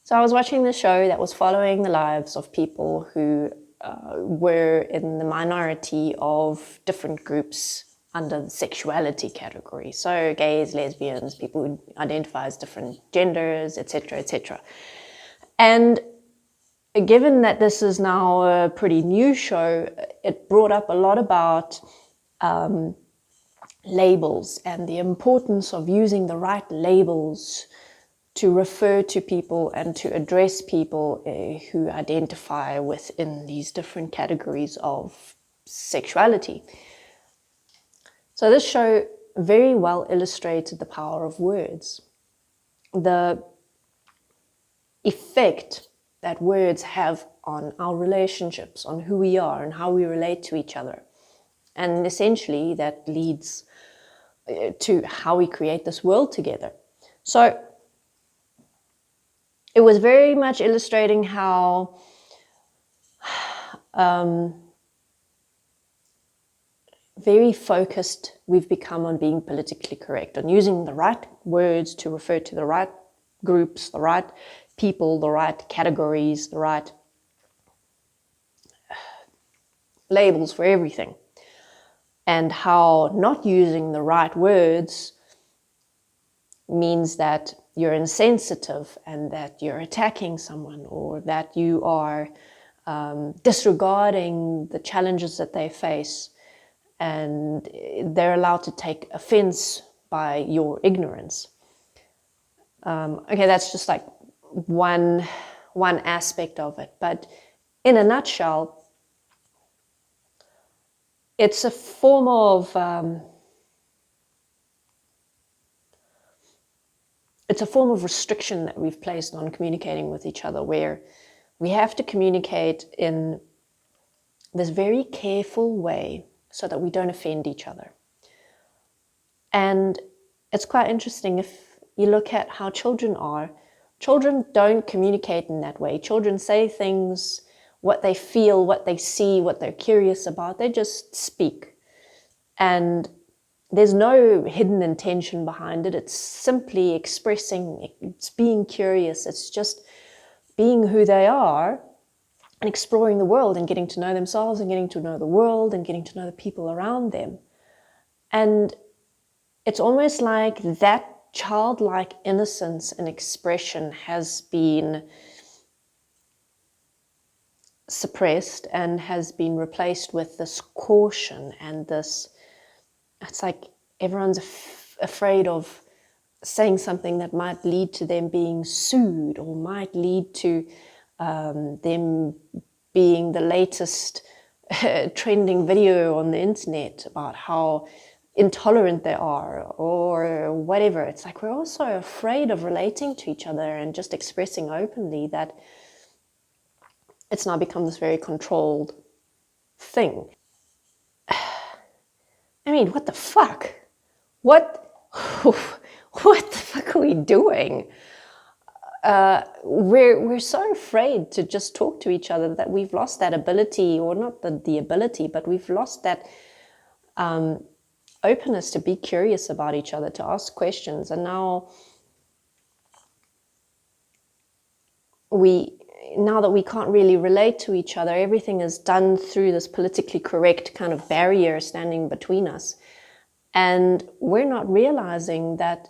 So I was watching the show that was following the lives of people who were in the minority of different groups under the sexuality category. So gays, lesbians, people who identify as different genders, etc., etc. And given that this is now a pretty new show, it brought up a lot about labels and the importance of using the right labels to refer to people and to address people who identify within these different categories of sexuality. So this show very well illustrated the power of words, the effect that words have on our relationships, on who we are and how we relate to each other. And essentially that leads to how we create this world together. So it was very much illustrating how very focused we've become on being politically correct, on using the right words to refer to the right groups, the right people, the right categories, the right labels for everything. And how not using the right words means that you're insensitive and that you're attacking someone, or that you are disregarding the challenges that they face, and they're allowed to take offense by your ignorance. Okay, that's just like one aspect of it. But in a nutshell, it's a form of restriction that we've placed on communicating with each other, where we have to communicate in this very careful way so that we don't offend each other. And it's quite interesting if you look at how children are. Children don't communicate in that way. Children say things, what they feel, what they see, what they're curious about. They just speak. And there's no hidden intention behind it. It's simply expressing, it's being curious. It's just being who they are and exploring the world and getting to know themselves and getting to know the world and getting to know the people around them. And it's almost like that childlike innocence and expression has been suppressed and has been replaced with this caution and this, it's like everyone's afraid of saying something that might lead to them being sued, or might lead to them being the latest trending video on the internet about how intolerant they are, or whatever. It's like we're also afraid of relating to each other and just expressing openly, that it's now become this very controlled thing. I mean, what the fuck? What the fuck are we doing? We're so afraid to just talk to each other that we've lost that ability, or not the ability, but we've lost that openness to be curious about each other, to ask questions. And now that we can't really relate to each other, everything is done through this politically correct kind of barrier standing between us. And we're not realizing that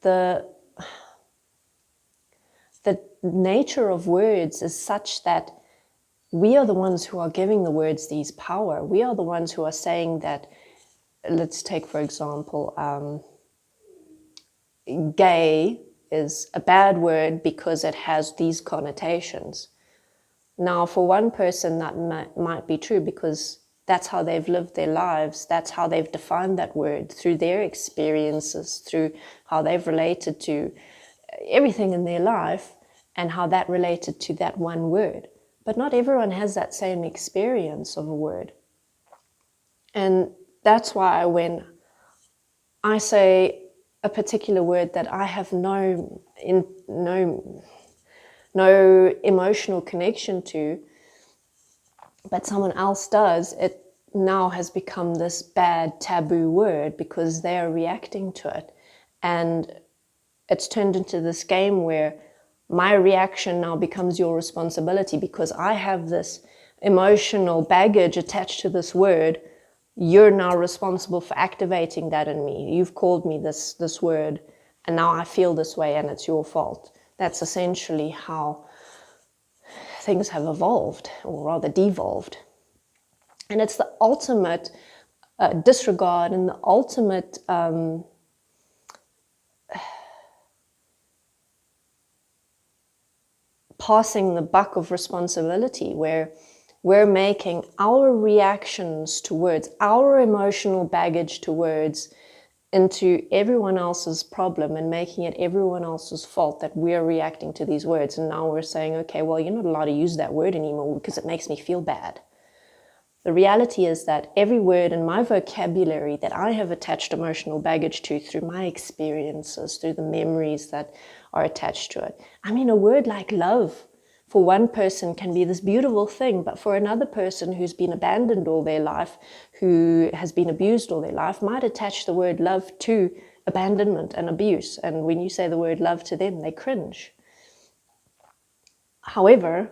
the nature of words is such that we are the ones who are giving the words these power. We are the ones who are saying that, let's take, for example, gay is a bad word because it has these connotations. Now, for one person, that might be true because that's how they've lived their lives. That's how they've defined that word, through their experiences, through how they've related to everything in their life and how that related to that one word. But not everyone has that same experience of a word. And that's why when I say a particular word that I have no emotional connection to, but someone else does, it now has become this bad taboo word because they are reacting to it. And it's turned into this game where my reaction now becomes your responsibility because I have this emotional baggage attached to this word. You're now responsible for activating that in me. You've called me this word, and now I feel this way, and it's your fault. That's essentially how things have evolved, or rather devolved. And it's the ultimate disregard and the ultimate passing the buck of responsibility, where we're making our reactions to words, our emotional baggage to words, into everyone else's problem and making it everyone else's fault that we're reacting to these words. And now we're saying, okay, well, you're not allowed to use that word anymore because it makes me feel bad. The reality is that every word in my vocabulary that I have attached emotional baggage to through my experiences, through the memories that are attached to it. I mean, a word like love for one person can be this beautiful thing, but for another person who's been abandoned all their life, who has been abused all their life, might attach the word love to abandonment and abuse. And when you say the word love to them, they cringe. However,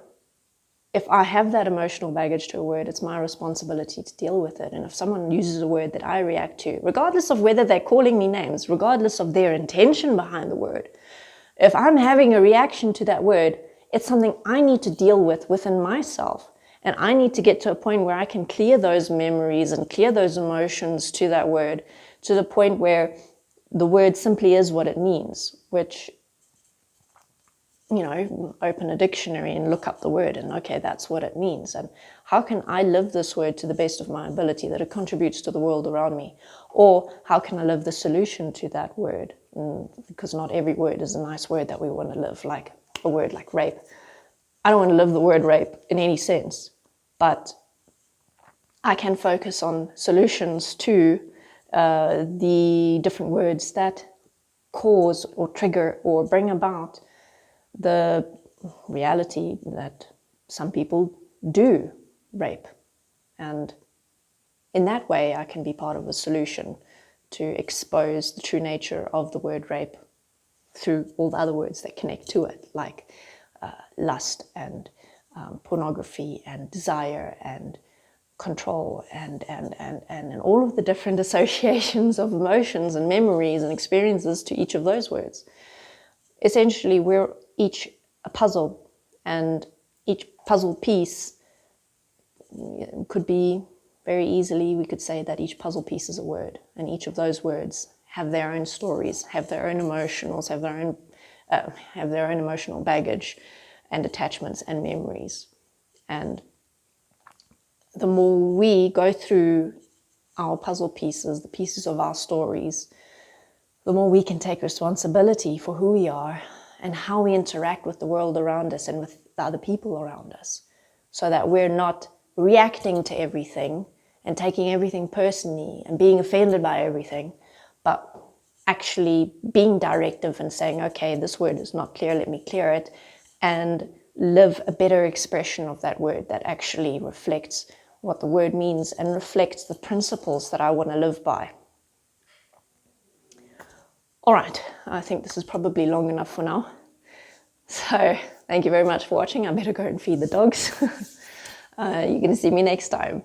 if I have that emotional baggage to a word, it's my responsibility to deal with it. And if someone uses a word that I react to, regardless of whether they're calling me names, regardless of their intention behind the word, if I'm having a reaction to that word, it's something I need to deal with within myself. And I need to get to a point where I can clear those memories and clear those emotions to that word, to the point where the word simply is what it means, which, you know, open a dictionary and look up the word and, okay, that's what it means. And how can I live this word to the best of my ability that it contributes to the world around me? Or how can I live the solution to that word? Because not every word is a nice word that we want to live, like a word like rape. I don't want to live the word rape in any sense, but I can focus on solutions to the different words that cause or trigger or bring about the reality that some people do rape. And in that way, I can be part of a solution to expose the true nature of the word rape through all the other words that connect to it, like lust and pornography and desire and control and all of the different associations of emotions and memories and experiences to each of those words. Essentially, we're each a puzzle, and each puzzle piece could be very easily, we could say that each puzzle piece is a word, and each of those words have their own stories, have their own emotionals, have their own emotional baggage and attachments and memories. And the more we go through our puzzle pieces, the pieces of our stories, the more we can take responsibility for who we are and how we interact with the world around us and with the other people around us, so that we're not reacting to everything and taking everything personally and being offended by everything, but actually being directive and saying, okay, this word is not clear, let me clear it, and live a better expression of that word that actually reflects what the word means and reflects the principles that I want to live by. All right, I think this is probably long enough for now. So thank you very much for watching. I better go and feed the dogs. You're going to see me next time.